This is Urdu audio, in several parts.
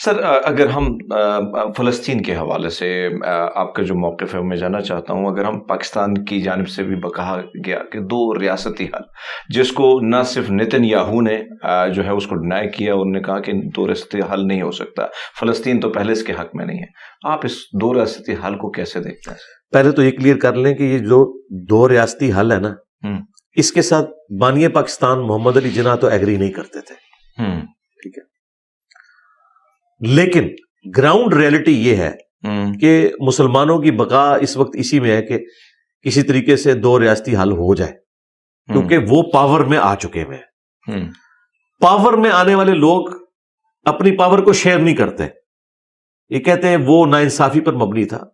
سر اگر ہم فلسطین کے حوالے سے آپ کا جو موقف ہے میں جاننا چاہتا ہوں. اگر ہم پاکستان کی جانب سے بھی کہا گیا کہ 2 ریاستی حل، جس کو نہ صرف نیتن یاہو نے جو ہے اس کو ڈینائی کیا، انہوں نے کہا کہ 2 ریاستی حل نہیں ہو سکتا، فلسطین تو پہلے اس کے حق میں نہیں ہے. آپ اس 2 ریاستی حل کو کیسے دیکھتے ہیں؟ پہلے تو یہ کلیئر کر لیں کہ یہ جو 2 ریاستی حل ہے نا، اس کے ساتھ بانی پاکستان محمد علی جناح تو ایگری نہیں کرتے تھے. ٹھیک ہے، لیکن گراؤنڈ ریئلٹی یہ ہے کہ مسلمانوں کی بقا اس وقت اسی میں ہے کہ کسی طریقے سے 2 ریاستی حل ہو جائے، کیونکہ وہ پاور میں آ چکے ہیں. پاور میں آنے والے لوگ اپنی پاور کو شیئر نہیں کرتے. یہ کہتے ہیں وہ ناانصافی پر مبنی تھا.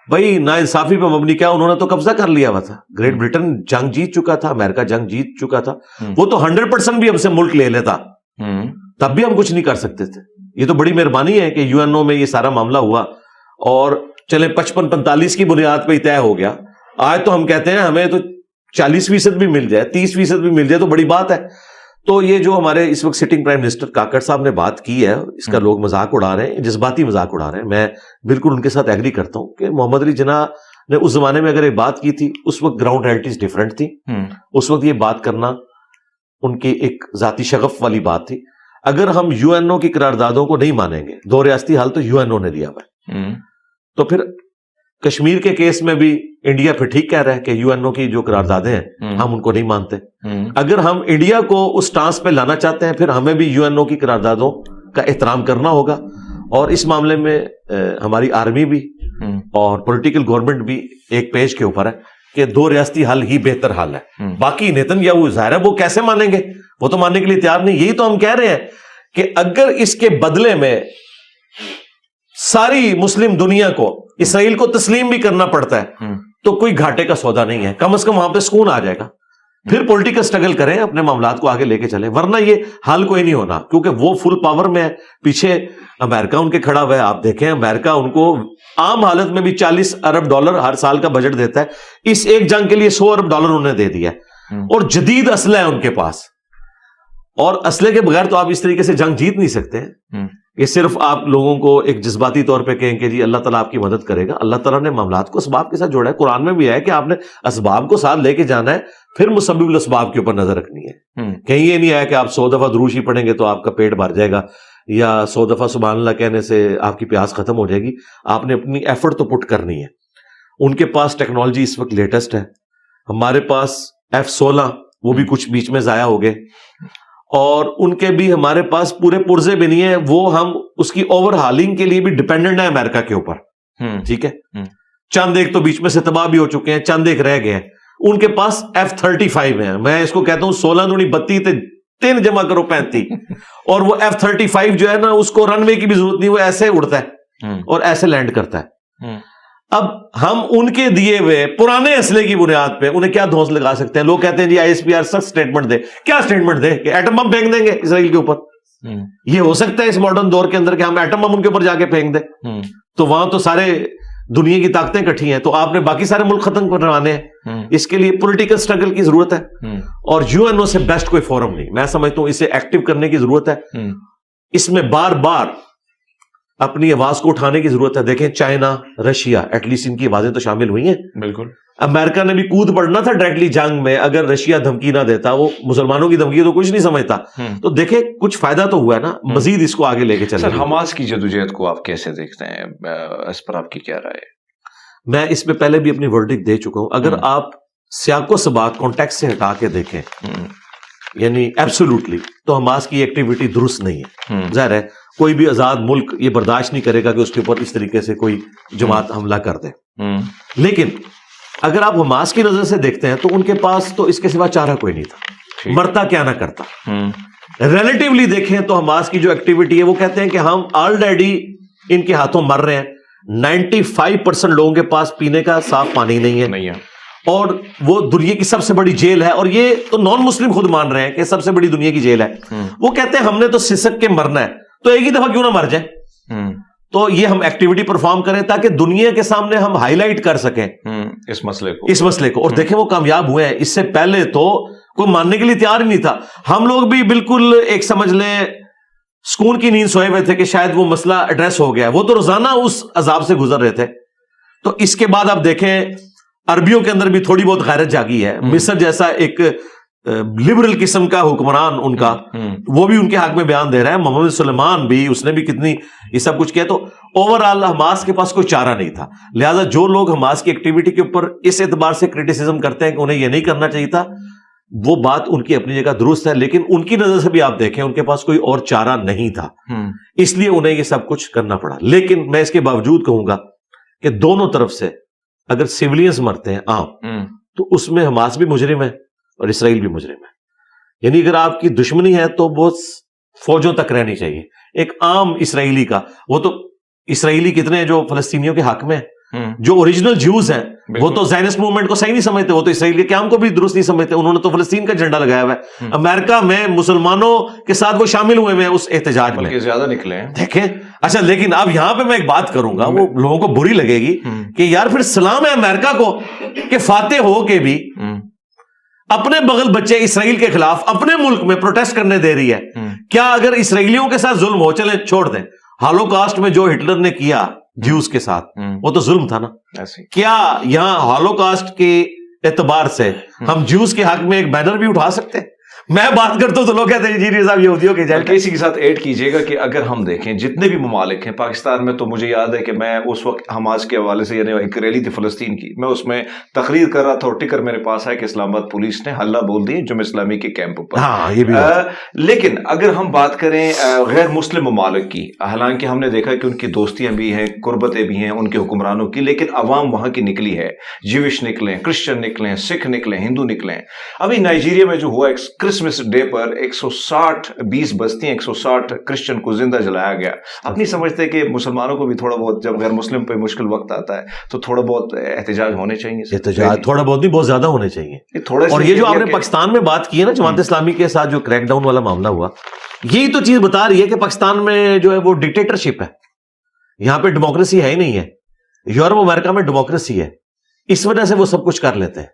بھائی ناانصافی پر مبنی کیا، انہوں نے تو قبضہ کر لیا ہوا تھا. گریٹ برٹن جنگ جیت چکا تھا، امریکہ جنگ جیت چکا تھا. وہ تو 100% بھی ہم سے ملک لے لیتا، تب بھی ہم کچھ نہیں کر سکتے تھے. یہ تو بڑی مہربانی ہے کہ یو این او میں یہ سارا معاملہ ہوا اور چلے 55-45 کی بنیاد پہ ہی طے ہو گیا. آج تو ہم کہتے ہیں ہمیں تو 40% بھی مل جائے، 30% بھی مل جائے تو بڑی بات ہے. تو یہ جو ہمارے اس وقت سٹنگ پرائم منسٹر کاکڑ صاحب نے بات کی ہے، اس کا لوگ مذاق اڑا رہے ہیں، جذباتی مذاق اڑا رہے ہیں. میں بالکل ان کے ساتھ ایگری کرتا ہوں کہ محمد علی جناح نے اس زمانے میں اگر ایک بات کی تھی، اس وقت گراؤنڈ ریئلٹیز ڈیفرنٹ تھی. اس وقت یہ بات کرنا ان کی ایک ذاتی شغف والی بات تھی. اگر ہم یو این او کی قراردادوں کو نہیں مانیں گے، 2 ریاستی حل تو یو این او نے دیا ہوا ہے، تو پھر کشمیر کے کیس میں بھی انڈیا پھر ٹھیک کہہ رہا ہے کہ یو این او کی جو قراردادیں ہیں ہم ان کو نہیں مانتے. اگر ہم انڈیا کو اس ٹانس پہ لانا چاہتے ہیں، پھر ہمیں بھی یو این او کی قراردادوں کا احترام کرنا ہوگا. اور اس معاملے میں ہماری آرمی بھی اور پولیٹیکل گورنمنٹ بھی ایک پیج کے اوپر ہے کہ 2 ریاستی حل ہی بہتر حل ہے. باقی نیتن یاہو ظاہر ہے وہ کیسے مانیں گے، وہ تو ماننے کے لیے تیار نہیں. یہی تو ہم کہہ رہے ہیں کہ اگر اس کے بدلے میں ساری مسلم دنیا کو اسرائیل کو تسلیم بھی کرنا پڑتا ہے تو کوئی گھاٹے کا سودا نہیں ہے. کم از کم وہاں پہ سکون آ جائے گا. پھر پولیٹیکل سٹرگل کریں، اپنے معاملات کو آگے لے کے چلیں، ورنہ یہ حل کوئی نہیں ہونا، کیونکہ وہ فل پاور میں ہے. پیچھے امریکہ ان کے کھڑا ہوا ہے. آپ دیکھیں امریکہ ان کو عام حالت میں بھی $40 ارب ہر سال کا بجٹ دیتا ہے. اس ایک جنگ کے لیے $100 ارب انہوں نے دے دیا ہے، اور جدید اسلحہ ہے ان کے پاس. اور اسلحے کے بغیر تو آپ اس طریقے سے جنگ جیت نہیں سکتے. یہ صرف آپ لوگوں کو ایک جذباتی طور پہ کہیں کہ جی اللہ تعالیٰ آپ کی مدد کرے گا. اللہ تعالیٰ نے معاملات کو اسباب کے ساتھ جوڑا ہے. قرآن میں بھی ہے کہ آپ نے اسباب کو ساتھ لے کے جانا ہے، پھر مسبب الاسباب کے اوپر نظر رکھنی ہے. کہیں یہ نہیں ہے کہ آپ 100 دفعہ دروش ہی پڑھیں گے تو آپ کا پیٹ بھر جائے گا، یا 100 دفعہ سبحان اللہ کہنے سے آپ کی پیاس ختم ہو جائے گی. آپ نے اپنی ایفرٹ تو پٹ کرنی ہے. ان کے پاس ٹیکنالوجی اس وقت لیٹسٹ ہے، ہمارے پاس F-16 وہ بھی کچھ بیچ میں ضائع ہو گئے، اور ان کے بھی ہمارے پاس پورے پرزے بھی نہیں ہیں. وہ ہم اس کی اوور ہالنگ کے لیے بھی ڈیپینڈنٹ ہے امریکہ کے اوپر. ٹھیک ہے، چند ایک تو بیچ میں سے تباہ بھی ہو چکے ہیں، چند ایک رہ گئے ہیں. ان کے پاس F-35 ہیں. میں اس کو کہتا ہوں 16 دونی 32 3 جمع کرو 35. اور وہ F-35 جو ہے نا، اس کو رن وے کی بھی ضرورت نہیں، وہ ایسے اڑتا ہے اور ایسے لینڈ کرتا ہے. اب ہم ان کے دیے ہوئے پرانے اسلحے کی بنیاد پہ انہیں کیا دھونس لگا سکتے ہیں؟ لوگ کہتے ہیں جی ISPR سخت سٹیٹمنٹ دے. کیا سٹیٹمنٹ دے کہ ایٹم بم پھینک دیں گے اسرائیل کے اوپر؟ یہ ہو سکتا ہے اس ماڈرن دور کے اندر کہ ہم ایٹم بم ان کے اوپر جا کے پھینک دیں؟ تو وہاں تو سارے دنیا کی طاقتیں کٹھی ہیں، تو آپ نے باقی سارے ملک ختم کروانے ہیں. اس کے لیے پولیٹیکل سٹرگل کی ضرورت ہے، اور یو این او سے بیسٹ کوئی فورم نہیں. میں سمجھتا ہوں اسے ایکٹیو کرنے کی ضرورت ہے. اس میں بار بار اپنی آواز کو اٹھانے کی ضرورت ہے. دیکھیں چائنا، رشیا، ایٹ لیسٹ ان کی آوازیں تو شامل ہوئی ہیں. بالکل. امریکہ نے بھی کود پڑنا تھا ڈائریکٹلی جنگ میں اگر رشیا دھمکی نہ دیتا. وہ مسلمانوں کی دھمکی تو کچھ نہیں سمجھتا. تو دیکھیں کچھ فائدہ تو ہوا ہے نا. مزید اس کو آگے لے کے چلیں. سر حماس کی جدوجہد کو آپ کیسے دیکھتے ہیں؟ اس پر آپ کی کیا رائے ہے؟ میں اس میں پہلے بھی اپنی ورڈکٹ دے چکا ہوں. اگر آپ سیاق و سباق کانٹیکسٹ سے ہٹا کے دیکھیں، یعنی ایبسولوٹلی، تو حماس کی ایکٹیویٹی درست نہیں ہے. ظاہر ہے کوئی بھی آزاد ملک یہ برداشت نہیں کرے گا کہ اس کے اوپر اس طریقے سے کوئی جماعت حملہ کر دے. لیکن اگر آپ حماس کی نظر سے دیکھتے ہیں تو ان کے پاس تو اس کے سوا چارہ کوئی نہیں تھا، مرتا کیا نہ کرتا. ریلیٹیولی دیکھیں تو حماس کی جو ایکٹیویٹی ہے، وہ کہتے ہیں کہ ہم آلریڈی ان کے ہاتھوں مر رہے ہیں. 95% لوگوں کے پاس پینے کا صاف پانی نہیں ہے، اور وہ دنیا کی سب سے بڑی جیل ہے. اور یہ تو نان مسلم خود مان رہے ہیں کہ سب سے بڑی دنیا کی جیل ہے. وہ کہتے ہیں ہم نے تو سسک کے مرنا ہے، تو ایک ہی دفعہ کیوں نہ مر جائے. تو یہ ہم ایکٹیویٹی پرفارم کریں تاکہ دنیا کے سامنے ہم ہائی لائٹ کر سکیں اس مسئلے کو. اور دیکھیں وہ کامیاب ہوئے ہیں. اس سے پہلے تو کوئی ماننے کے لیے تیار ہی نہیں تھا. ہم لوگ بھی بالکل ایک سمجھ لیں سکون کی نیند سوئے ہوئے تھے کہ شاید وہ مسئلہ ایڈریس ہو گیا. وہ تو روزانہ اس عذاب سے گزر رہے تھے. تو اس کے بعد آپ دیکھیں عربیوں کے اندر بھی تھوڑی بہت غیرت جاگی ہے. مصر جیسا ایک لبرل قسم کا حکمران ان کا, وہ بھی ان کے حق میں بیان دے رہا ہے. محمد سلیمان بھی, اس نے بھی کتنی یہ سب کچھ کیا. تو اوور آل حماس کے پاس کوئی چارہ نہیں تھا. لہذا جو لوگ حماس کی ایکٹیویٹی کے اوپر اس اعتبار سے کرٹیسزم کرتے ہیں کہ انہیں یہ نہیں کرنا چاہیے تھا, وہ بات ان کی اپنی جگہ درست ہے, لیکن ان کی نظر سے بھی آپ دیکھیں ان کے پاس کوئی اور چارہ نہیں تھا, اس لیے انہیں یہ سب کچھ کرنا پڑا. لیکن میں اس کے باوجود کہوں گا کہ دونوں طرف سے اگر سیولینز مرتے ہیں عام, تو اس میں حماس بھی مجرم ہے اور اسرائیل بھی مجرم ہے. یعنی اگر آپ کی دشمنی ہے تو بہت فوجوں تک رہنی چاہیے. ایک عام اسرائیلی کا, وہ تو اسرائیلی کتنے ہیں جو فلسطینیوں کے حق میں ہیں, جو اوریجنل جیوز ہیں وہ تو زائنسٹ موومنٹ کو صحیح نہیں سمجھتے, وہ تو اسرائیل کے قیام کو بھی درست نہیں سمجھتے. انہوں نے تو فلسطین کا جھنڈا لگایا ہوا ہے. امریکہ میں مسلمانوں کے ساتھ وہ شامل ہوئے ہیں اس احتجاج میں, زیادہ نکلے ہیں دیکھیں. اچھا لیکن اب یہاں پہ میں ایک بات کروں گا, وہ لوگوں کو بری لگے گی کہ یار پھر سلام ہے امریکہ کو کہ فاتح ہو کے بھی اپنے بغل بچے اسرائیل کے خلاف اپنے ملک میں پروٹیسٹ کرنے دے رہی ہے. کیا اگر اسرائیلیوں کے ساتھ ظلم ہو, چلیں چھوڑ دیں, ہالوکاسٹ میں جو ہٹلر نے کیا جیوز کے ساتھ وہ تو ظلم تھا نا. کیا یہاں ہالوکاسٹ کے اعتبار سے ہم جیوز کے حق میں ایک بینر بھی اٹھا سکتے ہیں؟ میں بات کرتا ہوں تو لوگ کہتے ہیں جی صاحب یہودیوں کے جائے. اسی کے ساتھ ایڈ کیجئے گا کہ اگر ہم دیکھیں جتنے بھی ممالک ہیں پاکستان میں, تو مجھے یاد ہے کہ میں اس وقت حماس کے حوالے سے, یعنی ایک ریلی تھی فلسطین کی, میں اس میں تقریر کر رہا تھا اور ٹکر میرے پاس ہے کہ اسلام آباد پولیس نے حلہ بول دی جمع اسلامی کے کیمپ پر. ہاں یہ بھی لیکن اگر ہم بات کریں غیر مسلم ممالک کی, حالانکہ ہم نے دیکھا کہ ان کی دوستیاں بھی ہیں, قربتیں بھی ہیں ان کے حکمرانوں کی, لیکن عوام وہاں کی نکلی ہے. جیوش نکلیں, کرسچن نکلیں, سکھ نکلیں, ہندو نکلیں. ابھی نائجیریا میں جو ہوا کرسمس ڈے پر 160 بستیاں 160 کرسچن کو زندہ جلایا گیا. آپ نہیں سمجھتے کہ مسلمانوں کو بھی تھوڑا بہت, جب غیر مسلم پہ مشکل وقت آتا ہے تو تھوڑا بہت احتجاج ہونے چاہیے؟ احتجاج تھوڑا بہت نہیں, بہت زیادہ ہونے چاہیے. اور یہ جو آپ نے پاکستان میں بات کی ہے نا جماعت اسلامی کے ساتھ جو کریک ڈاؤن والا معاملہ ہوا, یہی تو چیز بتا رہی ہے کہ پاکستان میں جو ہے وہ ڈکٹیٹرشپ ہے. یہاں پہ ڈیموکریسی ہے ہی نہیں ہے. یورپ امریکہ میں ڈیموکریسی ہے, اس وجہ سے وہ سب کچھ کر لیتے ہیں.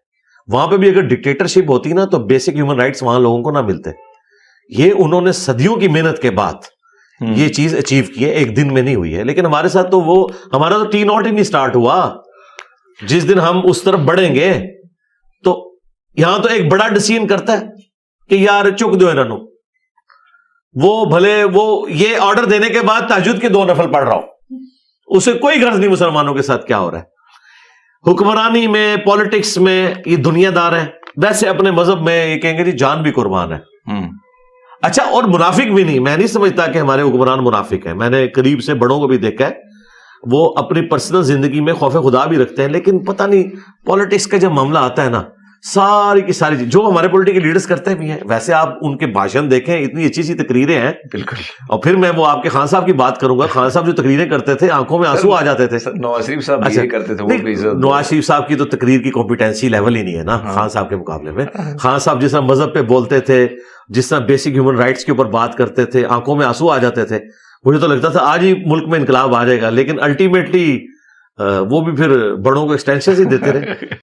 وہاں پہ بھی اگر ڈکٹیٹرشپ ہوتی نا تو بیسک ہیومن رائٹس وہاں لوگوں کو نہ ملتے. یہ انہوں نے صدیوں کی محنت کے بعد یہ چیز اچیو کی ہے, ایک دن میں نہیں ہوئی ہے. لیکن ہمارے ساتھ تو وہ, ہمارا تو ٹی ناٹ ہی نہیں سٹارٹ ہوا. جس دن ہم اس طرف بڑھیں گے تو یہاں تو ایک بڑا ڈسیزن کرتا ہے کہ یار چک دو انہوں, وہ بھلے وہ یہ آرڈر دینے کے بعد تہجد کے 2 نفل پڑھ رہا ہوں, اسے کوئی غرض نہیں مسلمانوں کے ساتھ کیا ہو رہا ہے. حکمرانی میں, پالیٹکس میں یہ دنیا دار ہیں, ویسے اپنے مذہب میں یہ کہیں گے جی جان بھی قربان ہے. اچھا, اور منافق بھی نہیں. میں نہیں سمجھتا کہ ہمارے حکمران منافق ہیں. میں نے قریب سے بڑوں کو بھی دیکھا ہے, وہ اپنی پرسنل زندگی میں خوف خدا بھی رکھتے ہیں, لیکن پتہ نہیں پالیٹکس کا جب معاملہ آتا ہے نا, ساری کی ساری جو ہمارے پولیٹیکل لیڈرز کرتے بھی ہیں, ویسے آپ ان کے بھاشن دیکھیں, اتنی اچھی سی تقریریں ہیں. بالکل. اور پھر میں وہ آپ کے خان صاحب کی بات کروں گا. خان صاحب جو تقریریں کرتے تھے آنکھوں میں آنسو آ جاتے تھے. نواز شریف صاحب بھی کرتے تھے. نواز شریف صاحب کی تو تقریر کی کمپیٹنسی لیول ہی نہیں ہے نا خان صاحب کے مقابلے میں. خان صاحب جس طرح مذہب پہ بولتے تھے, جس طرح بیسک ہیومن رائٹس کے اوپر بات کرتے تھے, آنکھوں میں آنسو آ جاتے تھے. مجھے تو لگتا تھا آج ہی ملک میں انقلاب آ جائے گا, لیکن الٹیمیٹلی وہ بھی پھر بڑوں کو ایکسٹینشن ہی دیتے رہے.